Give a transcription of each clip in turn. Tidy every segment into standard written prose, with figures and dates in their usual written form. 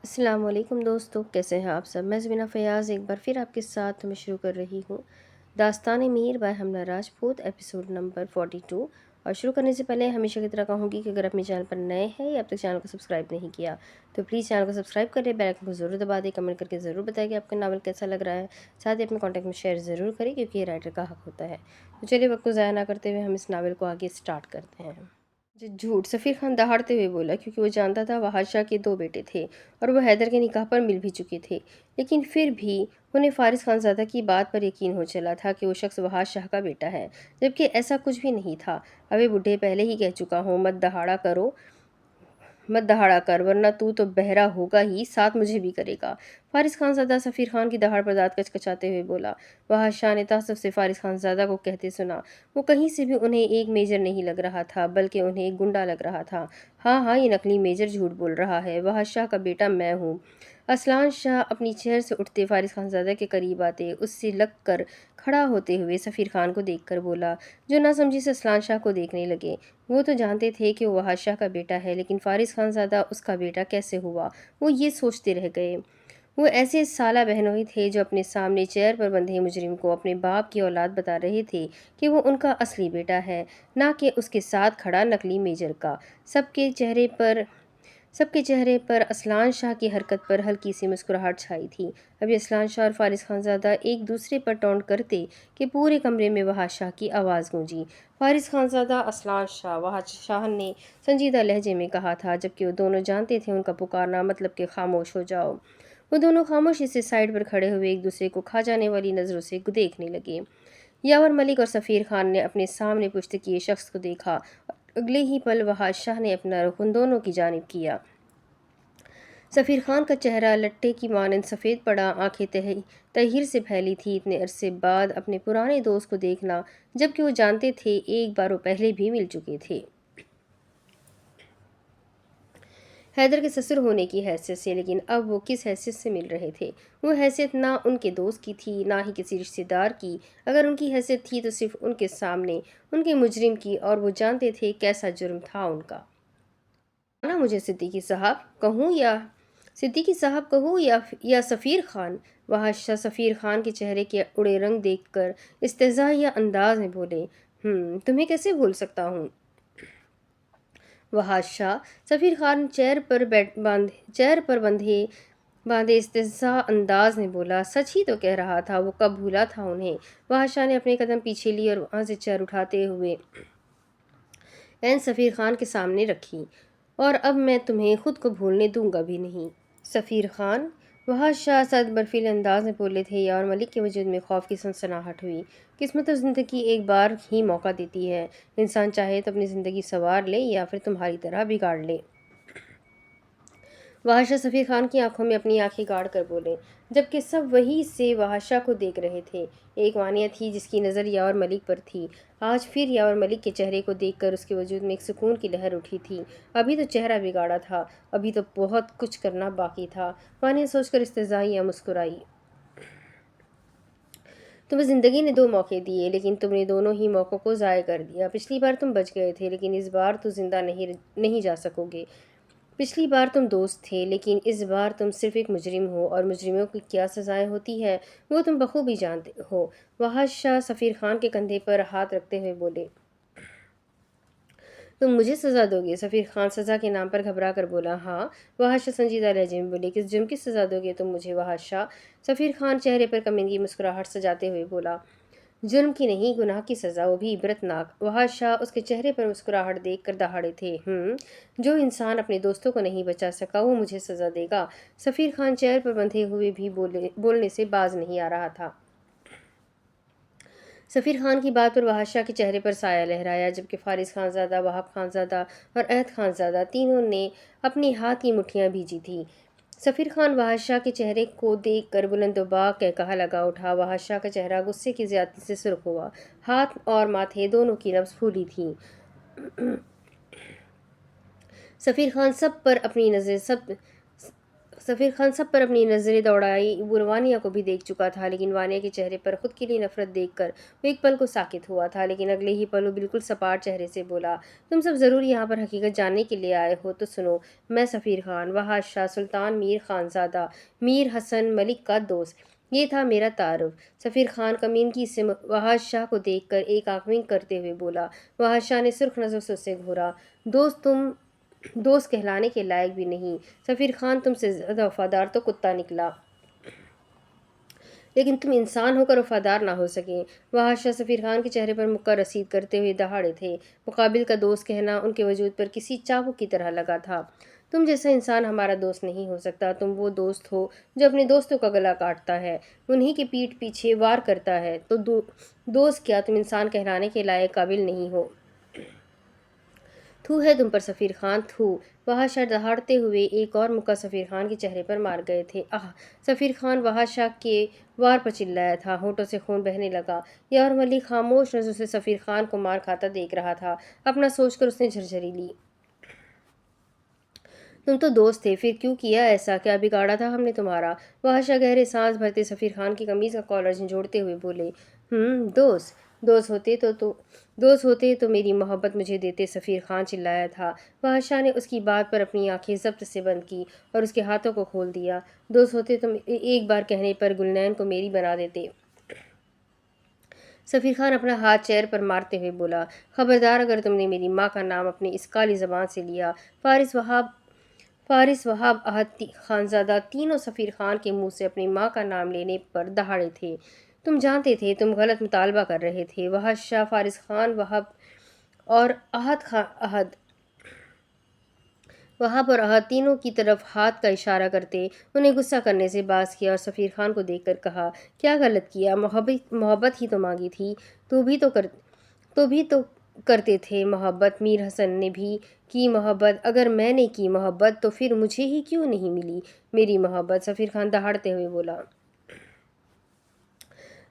السلام علیکم دوستو، کیسے ہیں آپ سب؟ میں زبینہ فیاض ایک بار پھر آپ کے ساتھ میں شروع کر رہی ہوں داستان میر بائی حمنہ راجپوت ایپیسوڈ نمبر 42۔ اور شروع کرنے سے پہلے ہمیشہ کی طرح کہوں گی کہ اگر اپنے چینل پر نئے ہیں یا اب تک چینل کو سبسکرائب نہیں کیا تو پلیز چینل کو سبسکرائب کر لیں، بیل آئیکن کو ضرور دبا دیں، کمنٹ کر کے ضرور بتائیں کہ آپ کا ناول کیسا لگ رہا ہے، ساتھ ہی اپنے کانٹیکٹ میں شیئر ضرور کریں کیونکہ یہ رائٹر کا حق ہوتا ہے۔ تو چلیے وقت کو ضائع نہ کرتے ہوئے ہم اس ناول کو آگے سٹارٹ کرتے ہیں۔ جھوٹ، سفیر خان دہاڑتے ہوئے بولا، کیونکہ وہ جانتا تھا وحش شاہ کے 2 بیٹے تھے اور وہ حیدر کے نکاح پر مل بھی چکے تھے، لیکن پھر بھی انہیں فارس خان زادہ کی بات پر یقین ہو چلا تھا کہ وہ شخص وحش شاہ کا بیٹا ہے، جبکہ ایسا کچھ بھی نہیں تھا۔ ابے بڈھے، پہلے ہی کہہ چکا ہوں، مت دہاڑا کر ورنہ تو بہرا ہوگا ہی، ساتھ مجھے بھی کرے گا۔ فارس خان زادہ سفیر خان کی دہاڑ پر دانت کچکچاتے ہوئے بولا۔ وحش شاہ نے تعصب سے فارس خان زادہ کو کہتے سنا۔ وہ کہیں سے بھی انہیں ایک میجر نہیں لگ رہا تھا بلکہ انہیں ایک گنڈا لگ رہا تھا۔ ہاں، یہ نقلی میجر جھوٹ بول رہا ہے، وحش شاہ کا بیٹا میں ہوں۔ اسلان شاہ اپنی چیئر سے اٹھتے فارس خان زادہ کے قریب آتے اس سے لگ کر کھڑا ہوتے ہوئے سفیر خان کو دیکھ کر بولا، جو نہ سمجھی سے اسلان شاہ کو دیکھنے لگے۔ وہ تو جانتے تھے کہ وہ وحش شاہ کا بیٹا ہے، لیکن فارس خان زادہ اس کا بیٹا کیسے ہوا، وہ یہ سوچتے رہ گئے۔ وہ ایسے سالہ بہنوئی تھے جو اپنے سامنے چیئر پر بندھے مجرم کو اپنے باپ کی اولاد بتا رہے تھے کہ وہ ان کا اصلی بیٹا ہے، نہ کہ اس کے ساتھ کھڑا نقلی میجر کا۔ سب کے چہرے پر اسلان شاہ کی حرکت پر ہلکی سی مسکراہٹ چھائی تھی۔ ابھی اسلان شاہ اور فارس خان زادہ ایک دوسرے پر ٹونٹ کرتے کہ پورے کمرے میں وحش شاہ کی آواز گونجی۔ فارس خان زادہ، اسلان شاہ، وحش شاہ نے سنجیدہ لہجے میں کہا تھا، جبکہ وہ دونوں جانتے تھے ان کا پکارنا مطلب کہ خاموش ہو جاؤ۔ وہ دونوں خاموشی سے سائڈ پر کھڑے ہوئے ایک دوسرے کو کھا جانے والی نظروں سے دیکھنے لگے۔ یاور ملک اور سفیر خان نے اپنے سامنے پشت کیے شخص کو دیکھا اور اگلے ہی پل وحش شاہ نے اپنا رخ ان دونوں کی جانب کیا۔ سفیر خان کا چہرہ لٹے کی مانند سفید پڑا، آنکھیں تحیر سے پھیلی تھی۔ اتنے عرصے بعد اپنے پرانے دوست کو دیکھنا، جبکہ وہ جانتے تھے ایک بار وہ پہلے بھی مل چکے تھے، حیدر کے سسر ہونے کی حیثیت سے، لیکن اب وہ کس حیثیت سے مل رہے تھے؟ وہ حیثیت نہ ان کے دوست کی تھی، نہ ہی کسی رشتہ دار کی۔ اگر ان کی حیثیت تھی تو صرف ان کے سامنے ان کے مجرم کی، اور وہ جانتے تھے کیسا جرم تھا ان کا۔ مانا مجھے صدیقی صاحب کہوں یا سفیر خان؟ وحش شاہ سفیر خان کے چہرے کے اڑے رنگ دیکھ کر استہزائیہ انداز میں بولے، تمہیں کیسے بھول سکتا ہوں؟ وحش شاہ سفیر خان چیئر پر باندھے استہزاء انداز میں بولا، سچ ہی تو کہہ رہا تھا، وہ کب بھولا تھا انہیں؟ وحش شاہ نے اپنے قدم پیچھے لی اور وہاں سے چیئر اٹھاتے ہوئے عین سفیر خان کے سامنے رکھی، اور اب میں تمہیں خود کو بھولنے دوں گا بھی نہیں۔ سفیر خان، وحش شاہ سخت برفیلے انداز میں بولے تھے۔ یاور ملک کے وجود میں خوف کی سنسناہٹ ہوئی۔ قسمت اور زندگی ایک بار ہی موقع دیتی ہے، انسان چاہے تو اپنی زندگی سنوار لے یا پھر تمہاری طرح بگاڑ لے۔ وحش شاہ سفیر خان کی آنکھوں میں اپنی آنکھیں گاڑ کر بولے، جبکہ سب وہیں سے وحش شاہ کو دیکھ رہے تھے۔ ایک وانیہ تھی جس کی نظر یاور ملک پر تھی۔ آج پھر یاور ملک کے چہرے کو دیکھ کر اس کے وجود میں ایک سکون کی لہر اٹھی تھی۔ ابھی تو چہرہ بگاڑا تھا، ابھی تو بہت کچھ کرنا باقی تھا۔ وانیہ سوچ کر استہزائیہ مسکرائی۔ تمہیں زندگی نے 2 موقع دیے، لیکن تم نے دونوں ہی موقعوں کو ضائع کر دیا۔ پچھلی بار تم بچ گئے تھے، لیکن اس بار تو زندہ نہیں جا سکو گے۔ پچھلی بار تم دوست تھے، لیکن اس بار تم صرف ایک مجرم ہو، اور مجرموں کی کیا سزائیں ہوتی ہیں وہ تم بخوبی جانتے ہو۔ وحش شاہ سفیر خان کے کندھے پر ہاتھ رکھتے ہوئے بولے، تم مجھے سزا دو گے؟ سفیر خان سزا کے نام پر گھبرا کر بولا، ہاں۔ وحش شاہ سنجیدہ لہجے میں بولے، کس جرم کی سزا دو گے تم مجھے؟ وحش شاہ سفیر خان چہرے پر کمینگی مسکراہٹ سجاتے ہوئے بولا، جرم کی نہیں، گناہ کی سزا، وہ بھی عبرت ناک۔ وحش شاہ اس کے چہرے پر مسکراہٹ دیکھ کر دہاڑے تھے، جو انسان اپنے دوستوں کو نہیں بچا سکا وہ مجھے سزا دے گا؟ سفیر خان چیئر پر بندھے ہوئے بھی بولنے سے باز نہیں آ رہا تھا۔ سفیر خان کی بات پر وحش شاہ کے چہرے پر سایہ لہرایا، جبکہ فارس خان زادہ، وہاب خان زادہ اور عہد خان زادہ تینوں نے اپنی ہاتھ کی مٹھیاں بھیجی تھیں۔ سفیر خان وحش شاہ کے چہرے کو دیکھ کر بلند و باں قہقہہ لگا اٹھا۔ وحش شاہ کا چہرہ غصے کی زیادتی سے سرخ ہوا، ہاتھ اور ماتھے دونوں کی نبض پھولی تھی۔ سفیر خان سفیر خان سب پر اپنی نظریں دوڑائی۔ وہ وانیہ کو بھی دیکھ چکا تھا، لیکن وانیہ کے چہرے پر خود کے لیے نفرت دیکھ کر وہ ایک پل کو ساکت ہوا تھا، لیکن اگلے ہی پل وہ بالکل سپاٹ چہرے سے بولا، تم سب ضرور یہاں پر حقیقت جاننے کے لیے آئے ہو، تو سنو، میں سفیر خان، وحاش شاہ سلطان میر خانزادہ میر حسن ملک کا دوست، یہ تھا میرا تعارف۔ سفیر خان کمینگی سے وحاش شاہ کو دیکھ کر ایک آنکھ ونک کرتے ہوئے بولا۔ وحاش شاہ نے سرخ نظروں سے اسے گھورا۔ دوست تم دوست کہلانے کے لائق بھی نہیں، سفیر خان تم سے زیادہ وفادار تو کتا نکلا، لیکن تم انسان ہو کر وفادار نہ ہو سکے۔ وحاش شاہ سفیر خان کے چہرے پر مکہ رسید کرتے ہوئے دہاڑے تھے۔ مقابل کا دوست کہنا ان کے وجود پر کسی چاقو کی طرح لگا تھا۔ تم جیسا انسان ہمارا دوست نہیں ہو سکتا، تم وہ دوست ہو جو اپنے دوستوں کا گلا کاٹتا ہے، انہی کی پیٹھ پیچھے وار کرتا ہے، تو دوست کیا تم انسان کہلانے کے لائق قابل نہیں ہو۔ تھو ہے تم پر سفیر خان، تھو۔ وحاش شاہ دہاڑتے ہوئے ایک اور مکہ سفیر خان کے چہرے پر مار گئے تھے۔ آہ! سفیر خان وحاش شاہ کے وار پر چلایا تھا، ہونٹوں سے خون بہنے لگا۔ یار ملک خاموش نظروں سے سفیر خان کو مار کھاتا دیکھ رہا تھا۔ اپنا سوچ کر اس نے جھرجھری لی۔ تم تو دوست تھے، پھر کیوں کیا ایسا؟ کیا بگاڑا تھا ہم نے تمہارا؟ وحاش شاہ گہرے سانس بھرتے سفیر خان کی قمیض کا کالر جھنجھوڑتے ہوئے بولے، دوست دوست ہوتے تو میری محبت مجھے دیتے، سفیر خان چلایا تھا۔ وحاش شاہ نے اس کی بات پر اپنی آنکھیں ضبط سے بند کی اور اس کے ہاتھوں کو کھول دیا۔ دوست ہوتے تو ایک بار کہنے پر گلنین کو میری بنا دیتے۔ سفیر خان اپنا ہاتھ چیر پر مارتے ہوئے بولا، خبردار اگر تم نے میری ماں کا نام اپنی اس کالی زبان سے لیا۔ فارس وہاب احد خانزادہ تینوں سفیر خان کے منہ سے اپنی ماں کا نام لینے پر دہاڑے تھے۔ تم جانتے تھے تم غلط مطالبہ کر رہے تھے۔ وحاش شاہ فارس خان اور احد تینوں کی طرف ہاتھ کا اشارہ کرتے انہیں غصہ کرنے سے باز کیا اور سفیر خان کو دیکھ کر کہا، کیا غلط کیا؟ محبت ہی تو مانگی تھی، تو بھی تو کرتے تھے محبت۔ میر حسن نے بھی کی محبت، اگر میں نے کی محبت تو پھر مجھے ہی کیوں نہیں ملی میری محبت؟ سفیر خان دہاڑتے ہوئے بولا،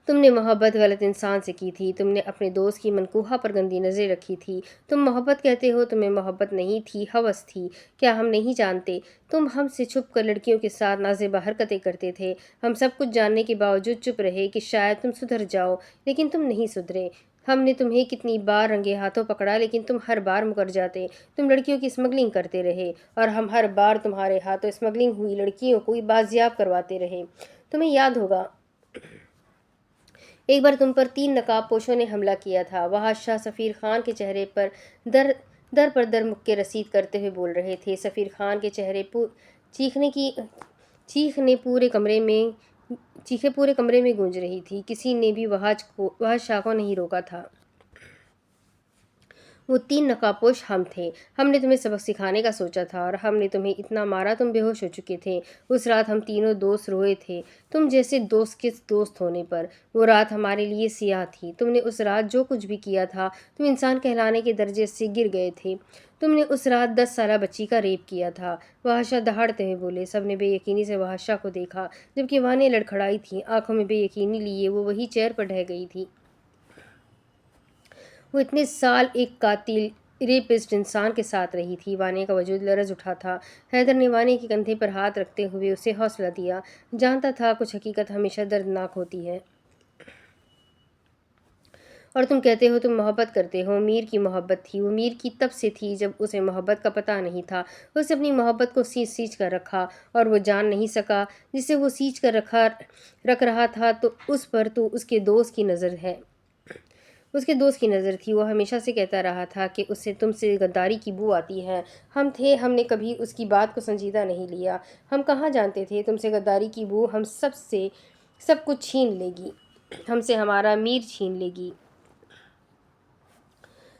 تم نے محبت غلط انسان سے کی تھی، تم نے اپنے دوست کی منقوحہ پر گندی نظریں رکھی تھی۔ تم محبت کہتے ہو، تمہیں محبت نہیں تھی، ہوس تھی۔ کیا ہم نہیں جانتے؟ تم ہم سے چھپ کر لڑکیوں کے ساتھ نازیبا حرکتیں کرتے تھے۔ ہم سب کچھ جاننے کے باوجود چپ رہے کہ شاید تم سدھر جاؤ، لیکن تم نہیں سدھرے۔ ہم نے تمہیں کتنی بار رنگے ہاتھوں پکڑا، لیکن تم ہر بار مکر جاتے۔ تم لڑکیوں کی اسمگلنگ کرتے رہے اور ہم ہر بار تمہارے ہاتھوں اسمگلنگ ہوئی لڑکیوں کو بازیاب کرواتے رہے۔ تمہیں یاد ہوگا ایک بار تم پر 3 نقاب پوشوں نے حملہ کیا تھا۔ وحاش شاہ سفیر خان کے چہرے پر در پر در مکے رسید کرتے ہوئے بول رہے تھے۔ سفیر خان کے چیخیں پورے کمرے میں گونج رہی تھی۔ کسی نے بھی وحاش شاہ کو نہیں روکا تھا۔ وہ 3 نقاب پوش ہم تھے۔ ہم نے تمہیں سبق سکھانے کا سوچا تھا اور ہم نے تمہیں اتنا مارا تم بے ہوش ہو چکے تھے۔ اس رات ہم تینوں دوست روئے تھے تم جیسے دوست کے دوست ہونے پر۔ وہ رات ہمارے لیے سیاہ تھی۔ تم نے اس رات جو کچھ بھی کیا تھا، تم انسان کہلانے کے درجے سے گر گئے تھے۔ تم نے اس رات 10 سالہ بچی کا ریپ کیا تھا۔ وحاش شاہ دہاڑتے ہوئے بولے۔ سب نے بے یقینی سے وحاش شاہ کو دیکھا، جبکہ وانیہ لڑکھڑائی تھی، آنکھوں میں بے یقینی لیے وہ وہی چیئر پر ڈھہ گئی تھی۔ وہ اتنے سال ایک قاتل ریپسٹ انسان کے ساتھ رہی تھی۔ وانیہ کا وجود لرز اٹھا تھا۔ حیدر نے وانیہ کے کندھے پر ہاتھ رکھتے ہوئے اسے حوصلہ دیا۔ جانتا تھا کچھ حقیقت ہمیشہ دردناک ہوتی ہے۔ اور تم کہتے ہو تم محبت کرتے ہو۔ میر کی محبت تھی، وہ میر کی تب سے تھی جب اسے محبت کا پتہ نہیں تھا۔ اس نے اپنی محبت کو سینچ کر رکھا اور وہ جان نہیں سکا جسے وہ سینچ کر رکھ رہا تھا تو اس پر تو اس کے دوست کی نظر ہے۔ اس کے دوست کی نظر تھی۔ وہ ہمیشہ سے کہتا رہا تھا کہ اسے تم سے غداری کی بو آتی ہے۔ ہم نے کبھی اس کی بات کو سنجیدہ نہیں لیا۔ ہم کہاں جانتے تھے تم سے غداری کی بو ہم سب کچھ چھین لے گی، ہم سے ہمارا میر چھین لے گی۔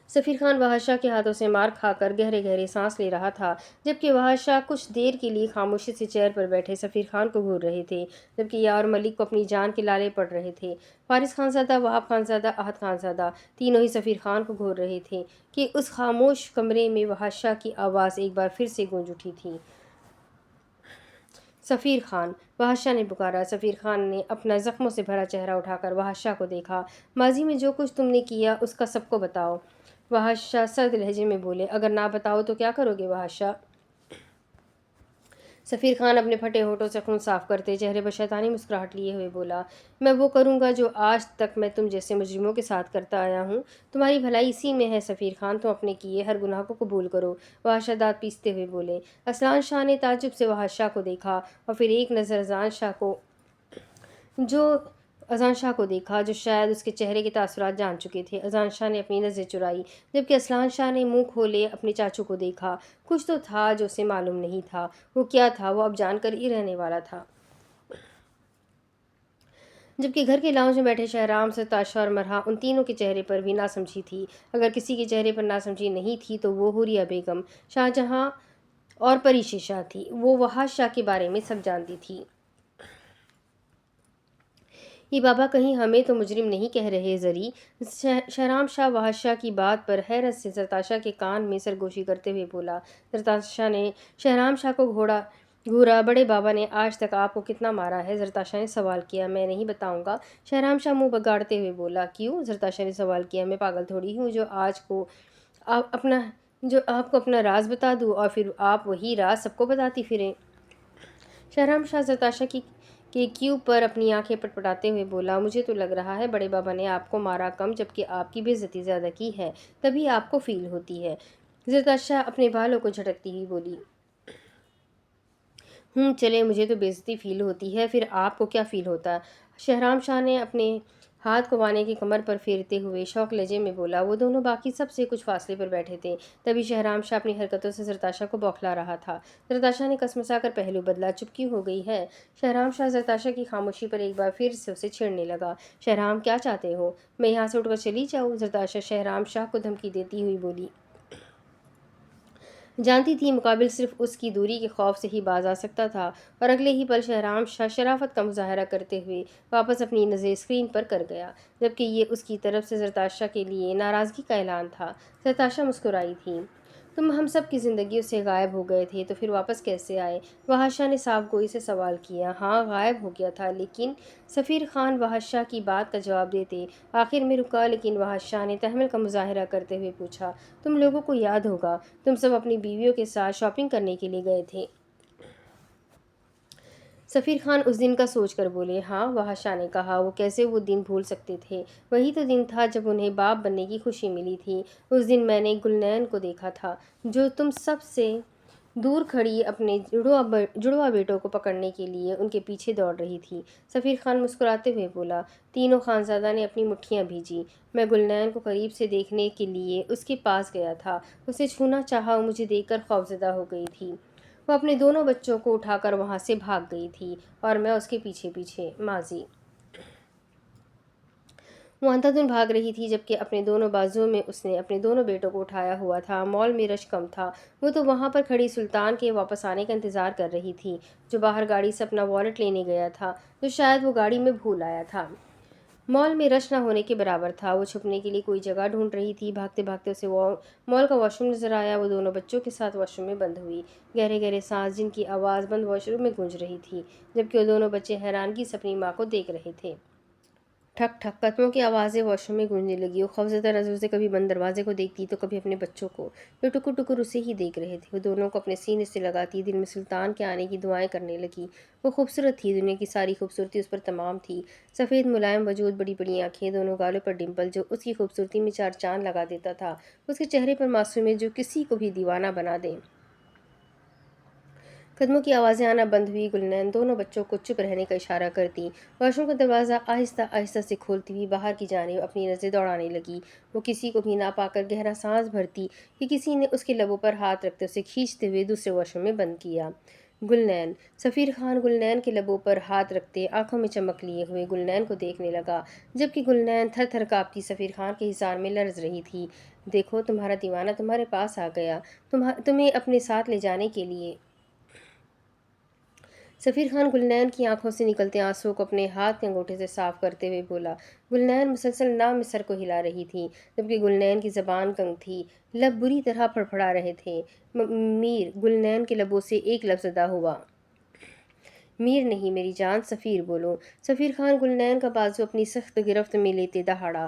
سفیر خان وحاش شاہ کے ہاتھوں سے مار کھا کر گہرے گہرے سانس لے رہا تھا، جبکہ وحاش شاہ کچھ دیر کے لیے خاموشی سے چیئر پر بیٹھے سفیر خان کو گھور رہے تھے، جبکہ یار ملک کو اپنی جان کے لالے پڑ رہے تھے۔ فارس خانزادہ، وہاب خانزادہ، احد خانزادہ تینوں ہی سفیر خان کو گھور رہے تھے کہ اس خاموش کمرے میں وحاش شاہ کی آواز ایک بار پھر سے گونج اٹھی تھی۔ سفیر خان! وحاش شاہ نے پکارا۔ سفیر خان نے اپنا زخموں سے بھرا چہرہ اٹھا کر وحاش شاہ کو دیکھا۔ ماضی میں جو کچھ تم نے کیا اس کا سب کو بتاؤ۔ وحاش شاہ سرد لہجے میں بولے۔ اگر نہ بتاؤ تو کیا کرو گے وحاش شاہ؟ سفیر خان اپنے پھٹے ہونٹوں سے خون صاف کرتے چہرے پر شیطانی مسکراہٹ لیے ہوئے بولا، میں وہ کروں گا جو آج تک میں تم جیسے مجرموں کے ساتھ کرتا آیا ہوں۔ تمہاری بھلائی اسی میں ہے سفیر خان، تم اپنے کیے ہر گناہ کو قبول کرو۔ وحشہ دانت پیستے ہوئے بولے۔ اصلان شاہ نے تعجب سے وحشہ کو دیکھا اور پھر ایک نظر اذان شاہ کو دیکھا جو شاید اس کے چہرے کے تاثرات جان چکے تھے۔ اذان شاہ نے اپنی نظریں چرائی جبکہ اصلان شاہ نے منہ کھولے اپنے چاچو کو دیکھا۔ کچھ تو تھا جو اسے معلوم نہیں تھا، وہ کیا تھا وہ اب جان کر ہی رہنے والا تھا۔ جبکہ گھر کے لاؤنج میں بیٹھے شہرام، سرتاشا اور مرحا، ان تینوں کے چہرے پر بھی ناسمجھی تھی۔ اگر کسی کے چہرے پر ناسمجھی نہیں تھی تو وہ حوریہ بیگم، شاہجہاں اور پری شاہ تھی۔ وہ وحش شاہ کے بارے میں سب جانتی تھی۔ یہ بابا کہیں ہمیں تو مجرم نہیں کہہ رہے زری؟ شہرام شاہ وحش شاہ کی بات پر حیرت سے زرتاشا کے کان میں سرگوشی کرتے ہوئے بولا۔ زرتاشا نے شہرام شاہ کو گھورا، بڑے بابا نے آج تک آپ کو کتنا مارا ہے؟ زرتاشا نے سوال کیا۔ میں نہیں بتاؤں گا، شہرام شاہ منہ بگاڑتے ہوئے بولا۔ کیوں؟ زرتاشا نے سوال کیا۔ میں پاگل تھوڑی ہوں جو آپ کو اپنا راز بتا دوں اور پھر آپ وہی راز سب کو بتاتی پھریں۔ شہرام شاہ زرتاشا کے کیو پر اپنی آنکھیں پٹپٹاتے ہوئے بولا، مجھے تو لگ رہا ہے بڑے بابا نے آپ کو مارا کم جبکہ آپ کی بے عزتی زیادہ کی ہے، تبھی آپ کو فیل ہوتی ہے۔ زرتاشا اپنے بالوں کو جھٹکتی ہوئی بولی۔ چلے مجھے تو بے عزتی فیل ہوتی ہے، پھر آپ کو کیا فیل ہوتا؟ شہرام شاہ نے اپنے ہاتھ کو وانے کی کمر پر پھیرتے ہوئے شوق لہجے میں بولا۔ وہ دونوں باقی سب سے کچھ فاصلے پر بیٹھے تھے، تبھی شہرام شاہ اپنی حرکتوں سے زرتاشا کو بوکھلا رہا تھا۔ زرتاشا نے کسمسا کر پہلو بدلا۔ چپکی ہو گئی ہے؟ شہرام شاہ زرتاشا کی خاموشی پر ایک بار پھر سے اسے چھیڑنے لگا۔ شہرام کیا چاہتے ہو؟ میں یہاں سے اٹھ کر چلی جاؤں؟ زرتاشا شہرام شاہ کو دھمکی دیتی ہوئی بولی۔ جانتی تھی مقابل صرف اس کی دوری کے خوف سے ہی باز آ سکتا تھا، اور اگلے ہی پل شہرام شاہ شرافت کا مظاہرہ کرتے ہوئے واپس اپنی نظریں اسکرین پر کر گیا، جبکہ یہ اس کی طرف سے زرتاشا کے لیے ناراضگی کا اعلان تھا۔ زرتاشا مسکرائی تھی۔ تم ہم سب کی زندگیوں سے غائب ہو گئے تھے تو پھر واپس کیسے آئے؟ وحش شاہ نے صاف گوئی سے سوال کیا۔ ہاں غائب ہو گیا تھا لیکن سفیر خان وحش شاہ کی بات کا جواب دیتے آخر میں رکا، لیکن وحش شاہ نے تحمل کا مظاہرہ کرتے ہوئے پوچھا، تم لوگوں کو یاد ہوگا تم سب اپنی بیویوں کے ساتھ شاپنگ کرنے کے لیے گئے تھے؟ سفیر خان اس دن کا سوچ کر بولے۔ ہاں، وحش شاہ نے کہا۔ وہ کیسے وہ دن بھول سکتے تھے؟ وہی تو دن تھا جب انہیں باپ بننے کی خوشی ملی تھی۔ اس دن میں نے گلنین کو دیکھا تھا جو تم سب سے دور کھڑی اپنے جڑواں بیٹوں کو پکڑنے کے لیے ان کے پیچھے دوڑ رہی تھی۔ سفیر خان مسکراتے ہوئے بولا۔ تینوں خانزادہ نے اپنی مٹھیاں بھیجی۔ میں گلنین کو قریب سے دیکھنے کے لیے اس کے پاس گیا تھا، اسے چھونا چاہا، وہ مجھے دیکھ کر خوفزدہ ہو گئی تھی۔ وہ اپنے دونوں بچوں کو اٹھا کر وہاں سے بھاگ گئی تھی اور میں اس کے پیچھے پیچھے۔ ماضی وہ اندھا دھند بھاگ رہی تھی جبکہ اپنے دونوں بازوؤں میں اس نے اپنے دونوں بیٹوں کو اٹھایا ہوا تھا۔ مال میں رش کم تھا، وہ تو وہاں پر کھڑی سلطان کے واپس آنے کا انتظار کر رہی تھی، جو باہر گاڑی سے اپنا والیٹ لینے گیا تھا جو شاید وہ گاڑی میں بھول آیا تھا۔ مال میں رش نہ ہونے کے برابر تھا۔ وہ چھپنے کے لیے کوئی جگہ ڈھونڈ رہی تھی۔ بھاگتے بھاگتے اسے مال کا واش روم نظر آیا۔ وہ دونوں بچوں کے ساتھ واش روم میں بند ہوئی، گہرے گہرے سانس جن کی آواز بند واش روم میں گونج رہی تھی، جبکہ وہ دونوں بچے حیرانگی سے اپنی ماں کو دیکھ رہے تھے۔ ٹھک ٹھک قدموں کی آوازیں واش روم میں گونجنے لگی۔ وہ خوفزدہ نظروں سے کبھی بند دروازے کو دیکھتی تو کبھی اپنے بچوں کو، جو ٹکر ٹکر اسے ہی دیکھ رہے تھے۔ وہ دونوں کو اپنے سینے سے لگاتی دل میں سلطان کے آنے کی دعائیں کرنے لگی۔ وہ خوبصورت تھی، دنیا کی ساری خوبصورتی اس پر تمام تھی۔ سفید ملائم وجود، بڑی بڑی آنکھیں، دونوں گالوں پر ڈمپل جو اس کی خوبصورتی میں چار چاند لگا دیتا تھا، اس کے چہرے پر معصومیت جو کسی کو بھی دیوانہ بنا دے۔ قدموں کی آوازیں آنا بند ہوئی۔ گلنین دونوں بچوں کو چپ رہنے کا اشارہ کرتی واش روم کا دروازہ آہستہ آہستہ سے کھولتی ہوئی باہر کی جانب اپنی نظریں دوڑانے لگی۔ وہ کسی کو بھی نہ پا کر گہرا سانس بھرتی کہ کسی نے اس کے لبوں پر ہاتھ رکھتے اسے کھینچتے ہوئے دوسرے واش روم میں بند کیا۔ گلنین۔ سفیر خان گلنین کے لبوں پر ہاتھ رکھتے آنکھوں میں چمک لیے ہوئے گلنین کو دیکھنے لگا، جبکہ گلنین تھر تھر کانپتی سفیر خان کے حصار میں لرز رہی تھی۔ دیکھو تمہارا دیوانہ تمہارے پاس آ گیا، تمہیں اپنے ساتھ لے جانے کے لیے۔ سفیر خان گلنین کی آنکھوں سے نکلتے آنسوؤں کو اپنے ہاتھ کے انگوٹھے سے صاف کرتے ہوئے بولا۔ گلنین مسلسل نام میں سر کو ہلا رہی تھی، جبکہ گلنین کی زبان تنگ تھی، لب بری طرح پھڑپھڑا رہے تھے۔ میر۔ گلنین کے لبوں سے ایک لفظ ادا ہوا۔ میر نہیں میری جان، سفیر بولو۔ سفیر خان گلنین کا بازو اپنی سخت گرفت میں لیتے دہاڑا۔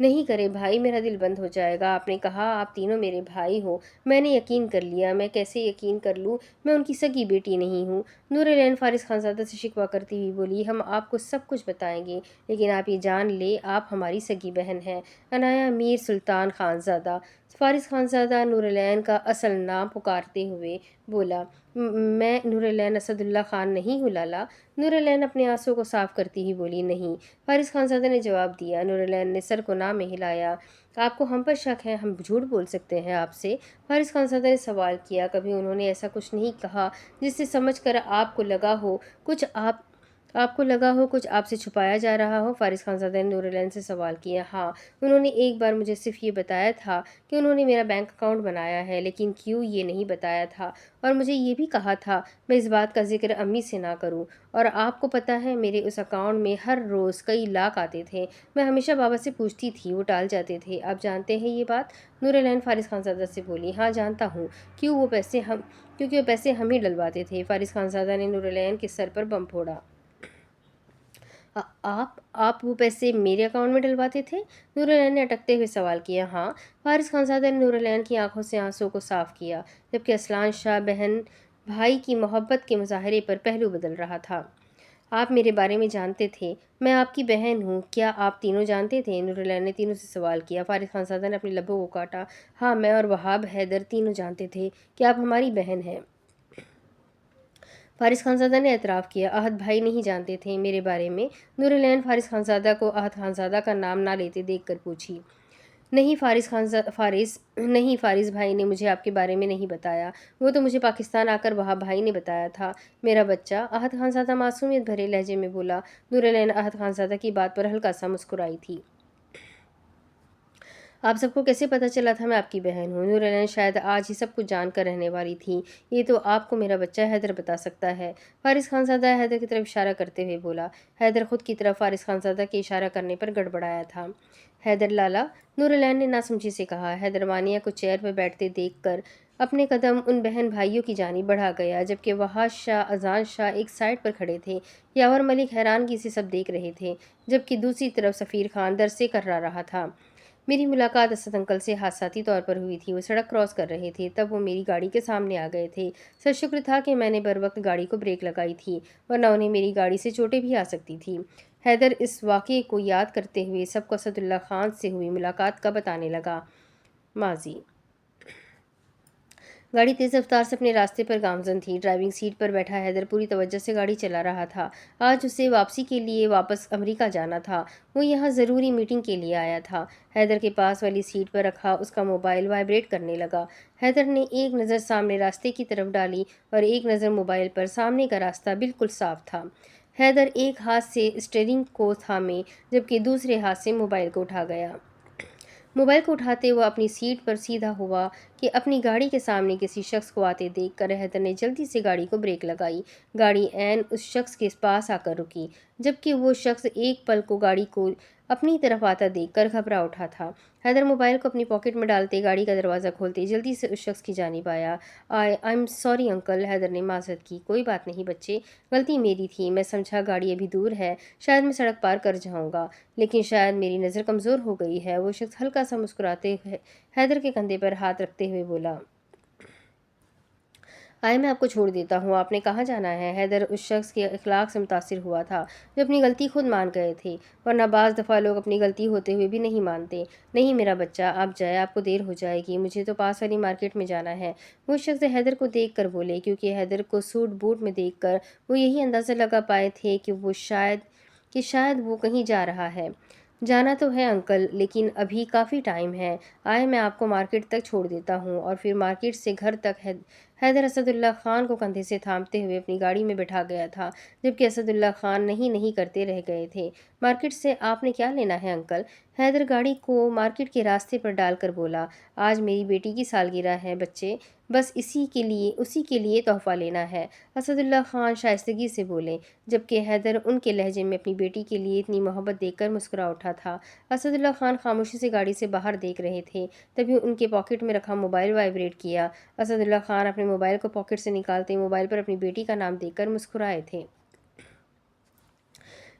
نہیں کرے بھائی، میرا دل بند ہو جائے گا۔ آپ نے کہا آپ تینوں میرے بھائی ہو، میں نے یقین کر لیا۔ میں کیسے یقین کر لوں؟ میں ان کی سگی بیٹی نہیں ہوں۔ نور العین فارس خانزادہ سے شکوہ کرتی ہوئی بولی، ہم آپ کو سب کچھ بتائیں گے، لیکن آپ یہ جان لیں آپ ہماری سگی بہن ہیں، عنایہ میر سلطان خانزادہ۔ فارس خانزادہ نور العین کا اصل نام پکارتے ہوئے بولا، میں نور العین اسد اللہ خان نہیں ہوں لالا۔ نور العین اپنے آنسوں کو صاف کرتی ہی بولی، نہیں۔ فارس خانزادہ نے جواب دیا۔ نور العین نے سر کو نہ میں ہلایا، آپ کو ہم پر شک ہے؟ ہم جھوٹ بول سکتے ہیں آپ سے؟ فارس خانزادہ نے سوال کیا، کبھی انہوں نے ایسا کچھ نہیں کہا جس سے سمجھ کر آپ کو لگا ہو کچھ آپ سے چھپایا جا رہا ہو؟ فارس خانزادہ نے نور العین سے سوال کیا۔ ہاں، انہوں نے ایک بار مجھے صرف یہ بتایا تھا کہ انہوں نے میرا بینک اکاؤنٹ بنایا ہے، لیکن کیوں یہ نہیں بتایا تھا، اور مجھے یہ بھی کہا تھا میں اس بات کا ذکر امی سے نہ کروں۔ اور آپ کو پتہ ہے میرے اس اکاؤنٹ میں ہر روز کئی لاکھ آتے تھے، میں ہمیشہ بابا سے پوچھتی تھی، وہ ٹال جاتے تھے۔ آپ جانتے ہیں یہ بات؟ نور العین فارس خانزادہ سے بولی، ہاں جانتا ہوں، کیونکہ وہ پیسے ہم ہی ڈلواتے تھے۔ فارس خانزادہ نے نور العین کے سر پر بم پھوڑا۔ آپ وہ پیسے میرے اکاؤنٹ میں ڈلواتے تھے؟ نور العین نے اٹکتے ہوئے سوال کیا۔ ہاں۔ فارس خانزادہ نے نور العین کی آنکھوں سے آنسوں کو صاف کیا، جبکہ اصلان شاہ بہن بھائی کی محبت کے مظاہرے پر پہلو بدل رہا تھا۔ آپ میرے بارے میں جانتے تھے، میں آپ کی بہن ہوں، کیا آپ تینوں جانتے تھے؟ نور العین نے تینوں سے سوال کیا۔ فارس خانزادہ نے اپنے لبوں کو کاٹا۔ ہاں، میں اور وہاب حیدر تینوں جانتے تھے کہ آپ ہماری بہن ہیں۔ فارس خانزادہ نے اعتراف کیا۔ احد بھائی نہیں جانتے تھے میرے بارے میں؟ نور العین فارس خانزادہ کو احد خانزادہ کا نام نہ لیتے دیکھ کر پوچھی۔ نہیں فارس بھائی نے مجھے آپ کے بارے میں نہیں بتایا، وہ تو مجھے پاکستان آ کر وہاب بھائی نے بتایا تھا۔ میرا بچہ، احد خانزادہ معصومیت بھرے لہجے میں بولا۔ نور العین احد خانزادہ کی بات پر ہلکا سا مسکرائی تھی۔ آپ سب کو کیسے پتہ چلا تھا میں آپ کی بہن ہوں؟ نور العین شاید آج ہی سب کچھ جان کر رہنے والی تھی، یہ تو آپ کو میرا بچہ حیدر بتا سکتا ہے۔ فارس خانزادہ حیدر کی طرف اشارہ کرتے ہوئے بولا۔ حیدر خود کی طرف فارس خانزادہ کے اشارہ کرنے پر گڑبڑایا تھا۔ حیدر لالا، نور العین نے ناسمجھی سے کہا۔ حیدر مانیہ کو چیئر پر بیٹھتے دیکھ کر اپنے قدم ان بہن بھائیوں کی جانب بڑھا گیا، جبکہ وحاش شاہ، اذان شاہ ایک سائڈ پر کھڑے تھے۔ یاور ملک حیرانگی سے سب دیکھ رہے تھے، جبکہ دوسری طرف سفیر خان در سے کرا رہا تھا۔ میری ملاقات اسد انکل سے حادثاتی طور پر ہوئی تھی، وہ سڑک کراس کر رہے تھے، تب وہ میری گاڑی کے سامنے آ گئے تھے۔ سر شکر تھا کہ میں نے بر وقت گاڑی کو بریک لگائی تھی، ورنہ انہیں میری گاڑی سے چوٹیں بھی آ سکتی تھیں۔ حیدر اس واقعے کو یاد کرتے ہوئے سب کو اسد اللہ خان سے ہوئی ملاقات کا بتانے لگا۔ ماضی گاڑی تیز رفتار سے اپنے راستے پر گامزن تھی۔ ڈرائیونگ سیٹ پر بیٹھا حیدر پوری توجہ سے گاڑی چلا رہا تھا۔ آج اسے واپسی کے لیے واپس امریکہ جانا تھا، وہ یہاں ضروری میٹنگ کے لیے آیا تھا۔ حیدر کے پاس والی سیٹ پر رکھا اس کا موبائل وائبریٹ کرنے لگا۔ حیدر نے ایک نظر سامنے راستے کی طرف ڈالی اور ایک نظر موبائل پر۔ سامنے کا راستہ بالکل صاف تھا۔ حیدر ایک ہاتھ سے اسٹیئرنگ کو تھامے جبکہ دوسرے ہاتھ سے موبائل کو اٹھا گیا۔ موبائل کو اٹھاتے وہ اپنی سیٹ پر سیدھا ہوا کہ اپنی گاڑی کے سامنے کسی شخص کو آتے دیکھ کر حیدر نے جلدی سے گاڑی کو بریک لگائی۔ گاڑی عین اس شخص کے پاس آ کر رکی، جبکہ وہ شخص ایک پل کو گاڑی کو اپنی طرف آتا دیکھ کر گھبرا اٹھا تھا۔ حیدر موبائل کو اپنی پاکٹ میں ڈالتے گاڑی کا دروازہ کھولتے جلدی سے اس شخص کی جانب آیا۔ I am sorry uncle, Haider نے معذرت کی۔ کوئی بات نہیں بچے، غلطی میری تھی، میں سمجھا گاڑی ابھی دور ہے، شاید میں سڑک پار کر جاؤں گا، لیکن شاید میری نظر کمزور ہو گئی ہے۔ وہ شخص ہلکا سا مسکراتے ہوئے حیدر کے کندھے پر ہاتھ رکھتے ہوئے بولا۔ آئے میں آپ کو چھوڑ دیتا ہوں، آپ نے کہاں جانا ہے؟ حیدر اس شخص کے اخلاق سے متاثر ہوا تھا جو اپنی غلطی خود مان گئے تھے، ورنہ بعض دفعہ لوگ اپنی غلطی ہوتے ہوئے بھی نہیں مانتے۔ نہیں میرا بچہ، آپ جائے، آپ کو دیر ہو جائے گی، مجھے تو پاس والی مارکیٹ میں جانا ہے۔ وہ شخص حیدر کو دیکھ کر بولے، کیونکہ حیدر کو سوٹ بوٹ میں دیکھ کر وہ یہی اندازہ لگا پائے تھے کہ شاید وہ کہیں جا رہا ہے۔ جانا تو ہے انکل، لیکن ابھی کافی ٹائم ہے۔ آئے میں آپ کو مارکیٹ تک چھوڑ دیتا ہوں۔ اور پھر مارکیٹ سے گھر تک حیدر اسد اللہ خان کو کندھے سے تھامتے ہوئے اپنی گاڑی میں بٹھا گیا تھا، جبکہ اسد اللہ خان نہیں کرتے رہ گئے تھے۔ مارکیٹ سے آپ نے کیا لینا ہے انکل؟ حیدر گاڑی کو مارکیٹ کے راستے پر ڈال کر بولا۔ آج میری بیٹی کی سالگرہ ہے بچے، بس اسی کے لیے تحفہ لینا ہے، اسد اللہ خان شائستگی سے بولے، جبکہ حیدر ان کے لہجے میں اپنی بیٹی کے لیے اتنی محبت دیکھ کر مسکرا اٹھا تھا۔ اسد اللہ خان خاموشی سے گاڑی سے باہر دیکھ رہے تھے، تبھی ان کے پاکٹ میں رکھا موبائل وائبریٹ کیا۔ اسد اللہ خان اپنے موبائل کو پاکٹ سے نکالتے موبائل پر اپنی بیٹی کا نام دیکھ کر مسکرائے تھے۔